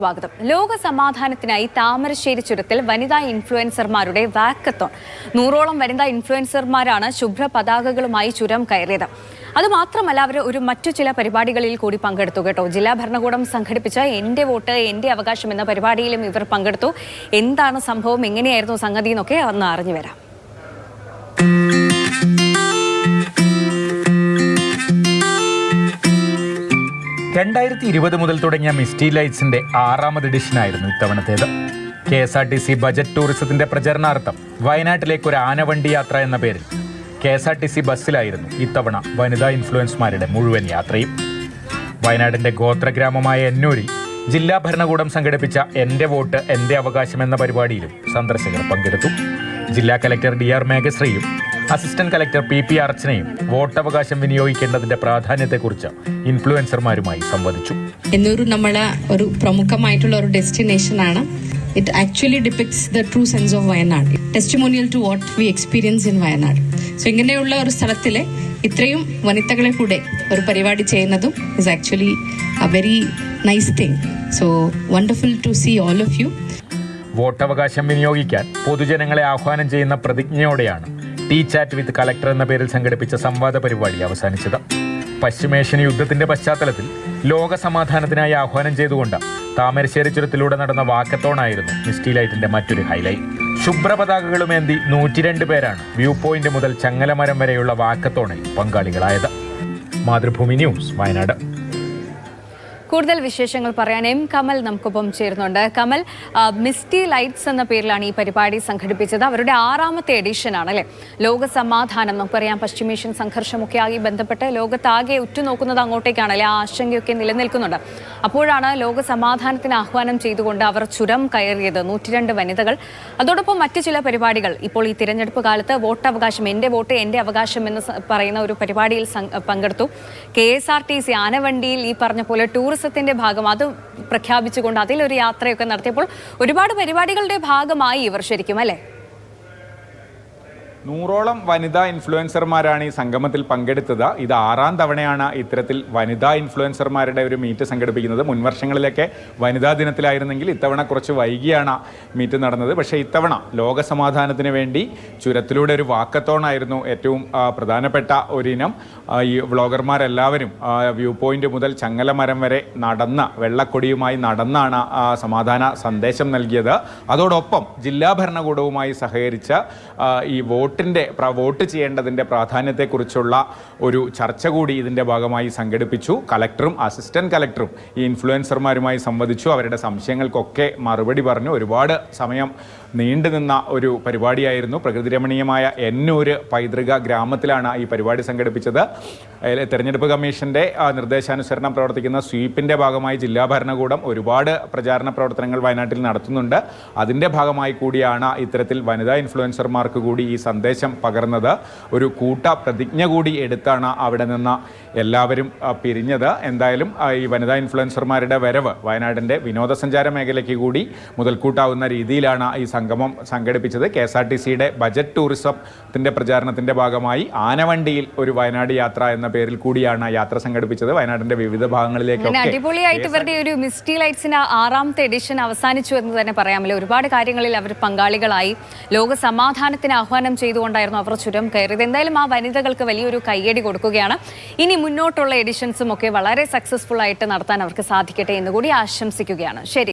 സ്വാഗതം. ലോക സമാധാനത്തിനായി താമരശ്ശേരി ചുരത്തിൽ വനിതാ ഇൻഫ്ലുവൻസർമാരുടെ വാക്കത്തോൺ. 100ഓളം വനിതാ ഇൻഫ്ലുവൻസർമാരാണ് ശുഭ്ര പതാകകളുമായി ചുരം കയറിയത്. അതുമാത്രമല്ല, അവർ മറ്റു ചില പരിപാടികളിൽ കൂടി പങ്കെടുത്തു കേട്ടോ. ജില്ലാ ഭരണകൂടം സംഘടിപ്പിച്ച എന്റെ വോട്ട് എന്റെ അവകാശം എന്ന പരിപാടിയിലും ഇവർ പങ്കെടുത്തു. എന്താണ് സംഭവം, എങ്ങനെയായിരുന്നു സംഗതി എന്നൊക്കെ ഒന്ന് അറിഞ്ഞു വരാം. 2020 മുതൽ തുടങ്ങിയ മിസ്റ്റി ലൈറ്റ്സിന്റെ 6ാമത് എഡിഷനായിരുന്നു ഇത്തവണത്തേത്. KSRTC ബജറ്റ് ടൂറിസത്തിന്റെ പ്രചരണാർത്ഥം വയനാട്ടിലേക്ക് ഒരു ആനവണ്ടി യാത്ര എന്ന പേരിൽ KSRTC ബസ്സിലായിരുന്നു ഇത്തവണ വനിതാ ഇൻഫ്ലുവൻസ്മാരുടെ മുഴുവൻ യാത്രയും. വയനാടിന്റെ ഗോത്രഗ്രാമമായ എന്നൂരിൽ ജില്ലാ ഭരണകൂടം സംഘടിപ്പിച്ച എന്റെ വോട്ട് എന്റെ അവകാശം എന്ന പരിപാടിയിലും സന്ദർശകർ പങ്കെടുത്തു. ജില്ലാ കലക്ടർ DR മേഘശ്രീയും അസിസ്റ്റന്റ് കലക്ടർ PP അർച്ചനയും വോട്ടവകാശം വിനിയോഗിക്കേണ്ടതിന്റെ പ്രാധാന്യത്തെക്കുറിച്ച് ഇൻഫ്ലുവൻസർമാരുമായി സംവദിച്ചു. എന്നൂർ നമ്മളെ ഒരു പ്രമുഖമായിട്ടുള്ള ഒരു ഡെസ്റ്റിനേഷൻ ആണ്. It actually depicts the true sense of Wayanad, testimonial to what we experience in Wayanad. So ഇങ്ങനെയുള്ള ഒരു സ്ഥലത്തിലെ ഇത്രയും വനിതകളെ കൂടെ ഒരു പരിപാടി ചെയ്യുന്നതും is actually a very nice thing. So wonderful to see all of you. വോട്ടവകാശം വിനിയോഗിക്കാൻ പൊതുജനങ്ങളെ ആഹ്വാനം ചെയ്യുന്ന പ്രതിജ്ഞയോടെയാണ് ടീ ചാറ്റ് വിത്ത് കളക്ടർ എന്ന പേരിൽ സംഘടിപ്പിച്ച സംവാദ പരിപാടി അവസാനിച്ചത്. പശ്ചിമേഷ്യൻ യുദ്ധത്തിന്റെ പശ്ചാത്തലത്തിൽ ലോക സമാധാനത്തിനായി ആഹ്വാനം ചെയ്തുകൊണ്ട് താമരശ്ശേരി ചുരത്തിലൂടെ നടന്ന വാക്കത്തോണായിരുന്നു മിസ്റ്റി ലൈറ്റിന്റെ മറ്റൊരു ഹൈലൈറ്റ്. ശുഭ്ര പതാകകളുമേന്തി 102 പേരാണ് വ്യൂ പോയിന്റ് മുതൽ ചങ്ങലമരം വരെയുള്ള വാക്കത്തോണിൽ പങ്കാളികളായത്. മാതൃഭൂമി ന്യൂസ്, വയനാട്. കൂടുതൽ വിശേഷങ്ങൾ പറയാൻ കമൽ നമുക്കൊപ്പം ചേരുന്നുണ്ട്. കമൽ, മിസ്റ്റി ലൈറ്റ്സ് എന്ന പേരിലാണ് ഈ പരിപാടി സംഘടിപ്പിച്ചത്. അവരുടെ 6ാമത്തെ എഡിഷനാണ് അല്ലേ? ലോക സമാധാനം, നമുക്കറിയാം പശ്ചിമേഷ്യൻ സംഘർഷമൊക്കെ ആയി ബന്ധപ്പെട്ട് ലോകത്താകെ ഉറ്റുനോക്കുന്നത് അങ്ങോട്ടേക്കാണ് അല്ലെ? ആ ആശങ്കയൊക്കെ നിലനിൽക്കുന്നുണ്ട്. അപ്പോഴാണ് ലോക സമാധാനത്തിന് ആഹ്വാനം ചെയ്തുകൊണ്ട് അവർ ചുരം കയറിയത് 102 വനിതകൾ. അതോടൊപ്പം മറ്റു ചില പരിപാടികൾ ഇപ്പോൾ ഈ തിരഞ്ഞെടുപ്പ് കാലത്ത് വോട്ടവകാശം, എന്റെ വോട്ട് എന്റെ അവകാശം എന്ന് പറയുന്ന ഒരു പരിപാടിയിൽ പങ്കെടുത്തു. KSRTC ആനവണ്ടിയിൽ ഈ പറഞ്ഞ പോലെ ടൂറിസത്തിന്റെ ഭാഗം അത് പ്രഖ്യാപിച്ചുകൊണ്ട് അതിലൊരു യാത്രയൊക്കെ നടത്തിയപ്പോൾ ഒരുപാട് പരിപാടികളുടെ ഭാഗമായി ഇവർ ശരിക്കും അല്ലേ? 100ഓളം വനിതാ ഇൻഫ്ലുവൻസർമാരാണ് ഈ സംഗമത്തിൽ പങ്കെടുത്തത്. ഇത് 6ാം തവണയാണ് ഇത്തരത്തിൽ വനിതാ ഇൻഫ്ലുവൻസർമാരുടെ ഒരു മീറ്റ് സംഘടിപ്പിക്കുന്നത്. മുൻവർഷങ്ങളിലൊക്കെ വനിതാ ദിനത്തിലായിരുന്നെങ്കിൽ ഇത്തവണ കുറച്ച് വൈകിയാണ് മീറ്റ് നടന്നത്. പക്ഷേ ഇത്തവണ ലോക സമാധാനത്തിന് വേണ്ടി ചുരത്തിലൂടെ ഒരു വാക്കത്തോണായിരുന്നു ഏറ്റവും പ്രധാനപ്പെട്ട ഒരിനം. ഈ വ്ളോഗർമാരെല്ലാവരും വ്യൂ പോയിന്റ് മുതൽ ചങ്ങലമരം വരെ നടന്ന് വെള്ളക്കൊടിയുമായി നടന്നാണ് സമാധാന സന്ദേശം നൽകിയത്. അതോടൊപ്പം ജില്ലാ ഭരണകൂടവുമായി സഹകരിച്ച് ഈ വോട്ട് ചെയ്യേണ്ടതിൻ്റെ പ്രാധാന്യത്തെക്കുറിച്ചുള്ള ഒരു ചർച്ച കൂടി ഇതിൻ്റെ ഭാഗമായി സംഘടിപ്പിച്ചു. കലക്ടറും അസിസ്റ്റന്റ് കലക്ടറും ഈ ഇൻഫ്ലുവൻസർമാരുമായി സംവദിച്ചു. അവരുടെ സംശയങ്ങൾക്കൊക്കെ മറുപടി പറഞ്ഞു. ഒരുപാട് സമയം നീണ്ടുനിന്ന ഒരു പരിപാടിയായിരുന്നു. പ്രകൃതിരമണീയമായ എന്നൂര് പൈതൃക ഗ്രാമത്തിലാണ് ഈ പരിപാടി സംഘടിപ്പിച്ചത്. തെരഞ്ഞെടുപ്പ് കമ്മീഷന്റെ നിർദ്ദേശാനുസരണം പ്രവർത്തിക്കുന്ന സ്വീപ്പിൻ്റെ ഭാഗമായി ജില്ലാ ഭരണകൂടം ഒരുപാട് പ്രചാരണ പ്രവർത്തനങ്ങൾ വയനാട്ടിൽ നടത്തുന്നുണ്ട്. അതിൻ്റെ ഭാഗമായി കൂടിയാണ് ഇത്തരത്തിൽ വനിതാ ഇൻഫ്ലുവൻസർമാർക്ക് കൂടി ഈ സന്ദേശം പകർന്നത്. ഒരു കൂട്ട പ്രതിജ്ഞ കൂടി എടുത്താണ് അവിടെ നിന്ന് എല്ലാവരും പിരിഞ്ഞത്. എന്തായാലും ഈ വനിതാ ഇൻഫ്ലുവൻസർമാരുടെ വരവ് വയനാടിൻ്റെ വിനോദസഞ്ചാര മേഖലയ്ക്ക് കൂടി മുതൽക്കൂട്ടാവുന്ന രീതിയിലാണ് ഈ സംഗമം സംഘടിപ്പിച്ചത്. KSRTCയുടെ ബജറ്റ് ടൂറിസത്തിന്റെ പ്രചാരണത്തിന്റെ ഭാഗമായി ആനവണ്ടിയിൽ ഒരു വയനാട് യാത്ര എന്ന പേരിൽ കൂടിയാണ് യാത്ര സംഘടിപ്പിച്ചത്. വയനാടിന്റെ വിവിധ ഭാഗങ്ങളിലേക്ക് അടിപൊളിയായിട്ട് ഇവരുടെ ഒരു മിസ്റ്റി ലൈറ്റ്സിന്റെ 6ാമത്തെ എഡിഷൻ അവസാനിച്ചു എന്ന് തന്നെ പറയാമല്ലോ. ഒരുപാട് കാര്യങ്ങളിൽ അവർ പങ്കാളികളായി. ലോക സമാധാനത്തിന് ആഹ്വാനം ചെയ്തുകൊണ്ടായിരുന്നു അവർ ചുരം കയറിയത്. എന്തായാലും ആ വനിതകൾക്ക് വലിയൊരു കയ്യടി കൊടുക്കുകയാണ്. ഇനി മുന്നോട്ടുള്ള എഡിഷൻസും ഒക്കെ വളരെ സക്സസ്ഫുൾ ആയിട്ട് നടത്താൻ അവർക്ക് സാധിക്കട്ടെ എന്ന് കൂടി ആശംസിക്കുകയാണ്. ശരി.